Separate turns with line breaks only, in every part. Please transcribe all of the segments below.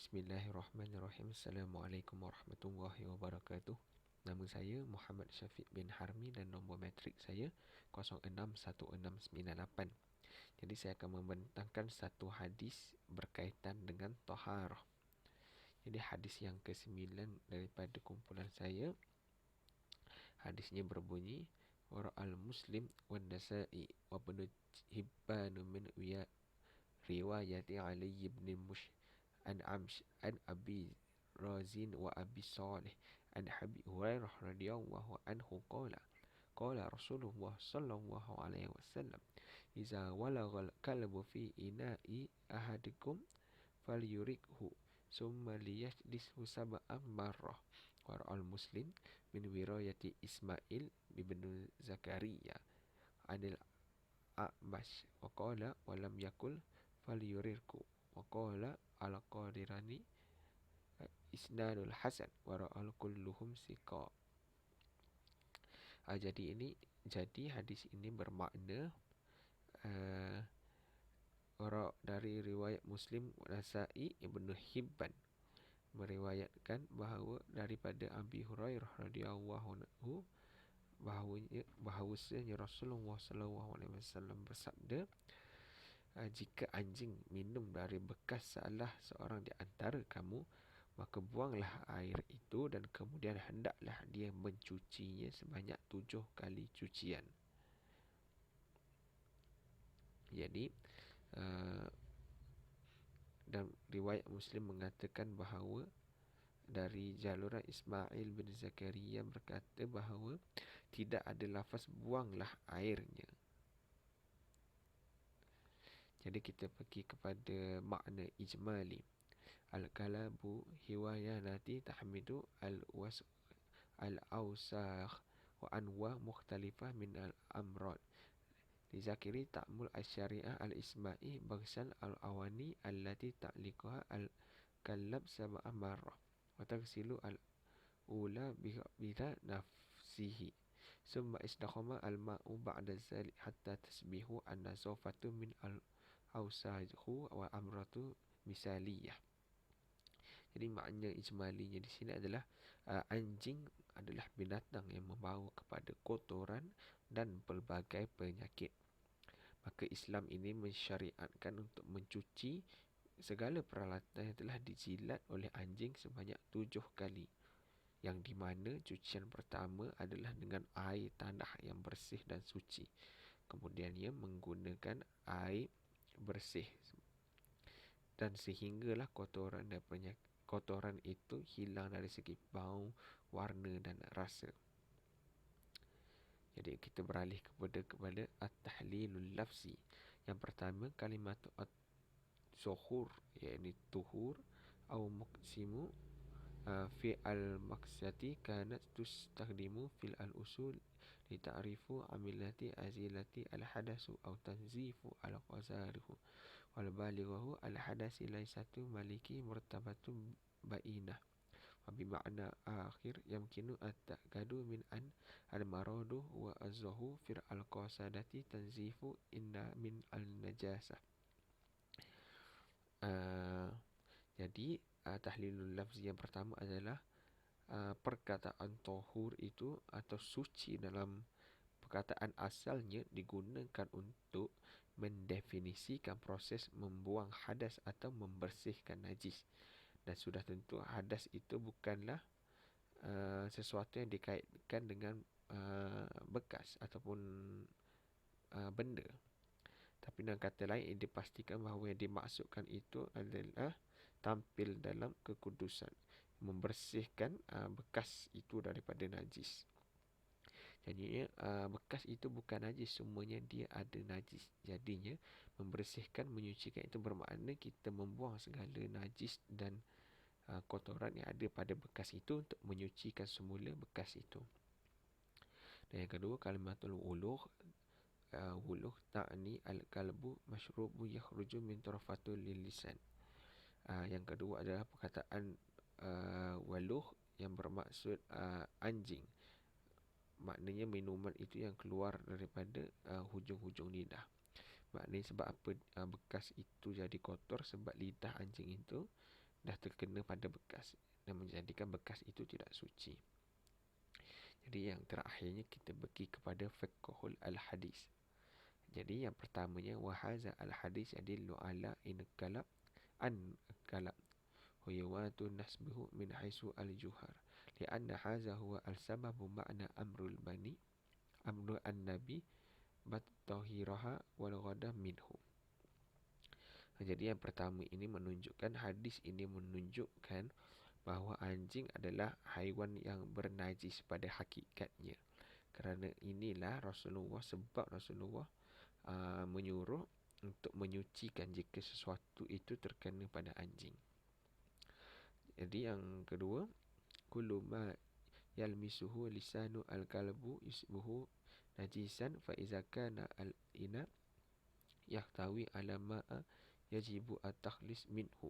Bismillahirrahmanirrahim. Assalamualaikum warahmatullahi wabarakatuh. Nama saya Muhammad Syafiq bin Harmi dan nombor matrik saya 061698. Jadi saya akan membentangkan satu hadis berkaitan dengan taharah. Jadi hadis yang ke-9 daripada kumpulan saya. Hadisnya berbunyi Wara'al Muslim wa Nasa'i wa Ibnu Hibban min riwayati Ali ibn Mush an Amsh an Abi Razin wa Abi Salih an Abi Hurairah radhiyallahu anhu qala Rasulullah sallallahu alaihi wasallam iza walagal kalbu fi ina'i ahadikum falyurikhu summa liyajlishu sab'an marrah. Wara'al Muslim min wirayati Ismail ibn Zakaria anil A'mash wa qala wa lam yakul falyurirku wa qala al-qadirani isnadul hasan wa ra'al kulluhum siqa. Jadi hadis ini bermakna dari riwayat Muslim, Nasa'i, Ibnu Hibban meriwayatkan bahawa daripada Abi Hurairah radhiyallahu anhu bahawasanya Rasulullah sallallahu alaihi wasallam bersabda, jika anjing minum dari bekas salah seorang di antara kamu, maka buanglah air itu dan kemudian hendaklah dia mencucinya sebanyak 7 kali cucian. Jadi dan riwayat Muslim mengatakan bahawa dari jaluran Ismail bin Zakaria berkata bahawa tidak ada lafaz buanglah airnya. Jadi kita pergi kepada makna ijmali. Al-kalabu hiwayanati tahmidu al-awsakh wa anwa mukhtalifah min al-amrad. Lizakiri ta'mul al-syari'ah al-isma'i bagsal al-awani allati ta'liquha al-kalab sab'a marrah wa tagsilu al-ula bila nafsihi summa istakhama al-ma'u ba'da zalik hatta tasbihu an-nasofatu min al-awsakhu wa amratu misaliyah. Jadi makna ijmalinya di sini adalah anjing adalah binatang yang membawa kepada kotoran dan pelbagai penyakit. Maka Islam ini mensyariatkan untuk mencuci segala peralatan yang telah dijilat oleh anjing sebanyak 7 kali. Yang di mana cucian pertama adalah dengan air tanah yang bersih dan suci. Kemudian ia menggunakan air bersih dan sehinggalah kotoran dan kotoran itu hilang dari segi bau, warna dan rasa. Jadi kita beralih kepada at-tahlilul lafzi. Yang pertama kalimat at-suhur, iaitu tuhur atau muqsimu fi al-maqsati kanat tustakhdimu fil al-usul li ta'rifu amilati azilati al-hadasu aw tanzifu al-qazarihu wal balighu al-hadasi laysatu maliki murtabatu ba'inah wa bi ma'na akhir yamkinu at-ta'kadu min an al-maradu wa azzahu fir al-qasadati tanzifu inna min al-najasah. Jadi tahlilul lafzi yang pertama adalah perkataan tahur itu atau suci dalam perkataan asalnya digunakan untuk mendefinisikan proses membuang hadas atau membersihkan najis. Dan sudah tentu hadas itu bukanlah sesuatu yang dikaitkan dengan bekas ataupun benda. Tapi dengan kata lain, dipastikan bahawa yang dimaksudkan itu adalah tampil dalam kekudusan, membersihkan bekas itu daripada najis. Jadinya bekas itu bukan najis, semuanya dia ada najis. Jadinya membersihkan, menyucikan itu bermakna kita membuang segala najis dan kotoran yang ada pada bekas itu untuk menyucikan semula bekas itu. Dan yang kedua, kalimatul uluh. Wuluh ta'ni al-kalbu masyrubu yakhruju min tarafatul lisan. Yang kedua adalah perkataan waluh yang bermaksud anjing. Maknanya minuman itu yang keluar daripada hujung-hujung lidah. Maknanya sebab apa bekas itu jadi kotor? Sebab lidah anjing itu dah terkena pada bekas dan menjadikan bekas itu tidak suci. Jadi yang terakhirnya kita pergi kepada fiqhul al-hadis. Jadi yang pertamanya wahaza al-hadis yadillu ala in kalab an kalab huyawatu nasbuhu min haisu al-juhar lianna haza huwa al-sababu ma'na amru an-nabi bat-tahiraha wal ghada minhu. Jadi yang pertama ini menunjukkan, hadis ini menunjukkan bahawa anjing adalah haiwan yang bernajis pada hakikatnya. Kerana inilah sebab Rasulullah menyuruh untuk menyucikan jika sesuatu itu terkena pada anjing. Jadi yang kedua, kullu ma yalmisuhu lisanu al-kalbu yusbuhu najisan fa iza kana al-ina yahtawi ala ma'a yajibu at-takhlis minhu.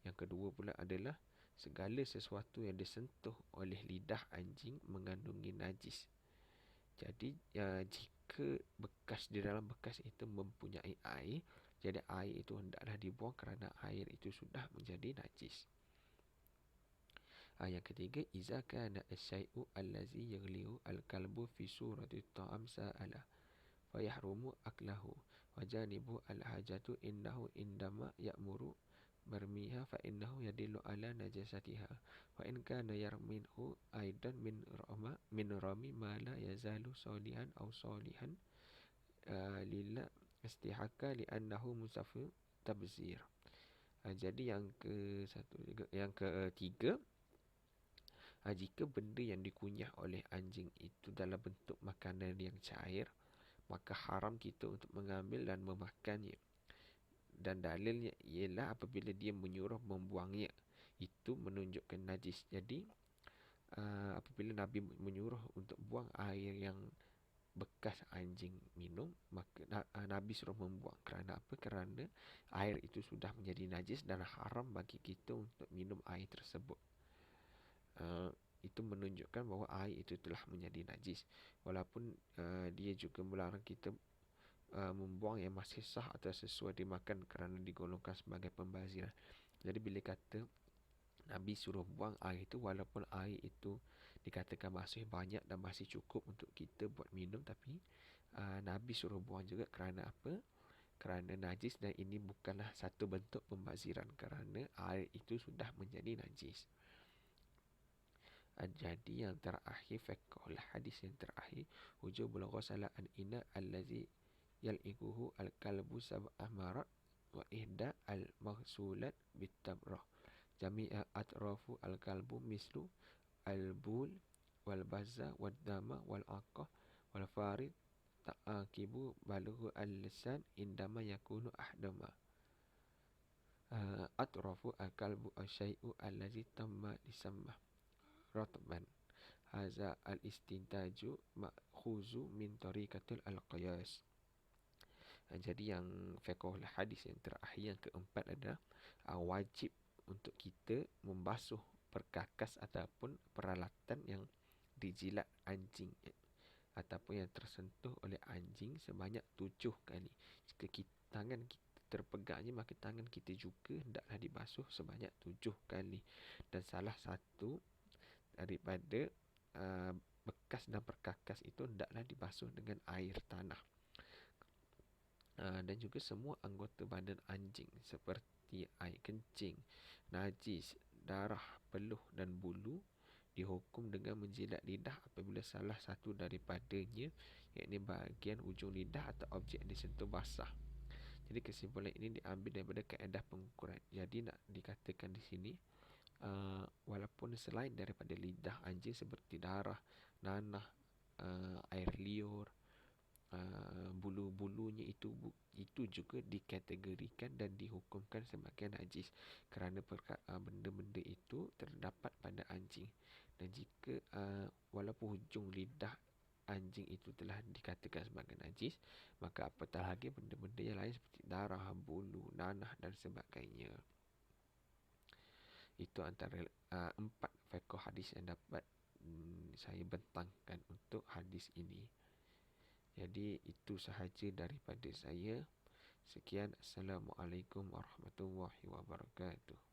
Yang kedua pula adalah segala sesuatu yang disentuh oleh lidah anjing mengandungi najis. Jadi jika bekas di dalam bekas itu mempunyai air, jadi air itu hendaklah dibuang kerana air itu sudah menjadi najis. Yang ketiga, iza kana asy-syai'u allazi yaghliu al-kalbu fi surati ta'am sa'ala fa yahrumu aklahu wa janibu al-hajatu innahu indama ya'muru marmiha fa innahu yadillu ala najasatiha wa in kana yarminhu aidan min rami ma la yazalu salihan aw salihan lilla istihaka li annahu musafi tabzir. Jadi yang ketiga, jika benda yang dikunyah oleh anjing itu dalam bentuk makanan yang cair, maka haram kita untuk mengambil dan memakannya. Dan dalilnya ialah apabila dia menyuruh membuangnya, itu menunjukkan najis. Jadi apabila Nabi menyuruh untuk buang air yang bekas anjing minum, maka Nabi suruh membuang. Kerana apa? Kerana air itu sudah menjadi najis dan haram bagi kita untuk minum air tersebut. Itu menunjukkan bahawa air itu telah menjadi najis. Walaupun dia juga melarang kita membuang yang masih sah atau sesuai dimakan kerana digolongkan sebagai pembaziran. Jadi bila kata Nabi suruh buang air itu, walaupun air itu dikatakan masih banyak dan masih cukup untuk kita buat minum, tapi Nabi suruh buang juga kerana apa? Kerana najis, dan ini bukanlah satu bentuk pembaziran kerana air itu sudah menjadi najis. Jadi yang terakhir, fiqhul hadis yang terakhir, wujubul ghusl an ina allazi yal'ikuhu al-kalbu sab'ah marat wa ihda al-maghsulat bitamrah jami'a atrafu al-kalbu mislu al-bul wal bazza wad dama wal aqah wal farid ta'akibu balughu al-lisan indama yakunu ahdama. Atrafu al-kalbu asyai'u allazi tamma lisamah ratban. Haza al-istintaju ma'khuzu min tariqatil al-qiyas. Jadi yang fiqhul hadis yang terakhir, yang keempat adalah wajib untuk kita membasuh perkakas ataupun peralatan yang dijilat anjing ataupun yang tersentuh oleh anjing sebanyak 7 kali. Jika tangan kita terpegangnya, maka tangan kita juga hendaklah dibasuh sebanyak 7 kali. Dan salah satu daripada bekas dan perkakas itu hendaklah dibasuh dengan air tanah. Dan juga semua anggota badan anjing seperti air kencing, najis, darah, peluh dan bulu dihukum dengan menjilat lidah apabila salah satu daripadanya, iaitu bahagian ujung lidah atau objek yang disentuh basah. Jadi kesimpulan ini diambil daripada kaedah pengukuran. Jadi nak dikatakan di sini, walaupun selain daripada lidah anjing seperti darah, nanah, air liur, bulu-bulunya itu juga dikategorikan dan dihukumkan sebagai najis kerana benda-benda itu terdapat pada anjing. Dan jika walaupun hujung lidah anjing itu telah dikatakan sebagai najis, maka apatah lagi benda-benda yang lain seperti darah, bulu, nanah dan sebagainya. Itu antara 4 fiqh hadis yang dapat saya bentangkan untuk hadis ini. Jadi itu sahaja daripada saya. Sekian. Assalamualaikum warahmatullahi wabarakatuh.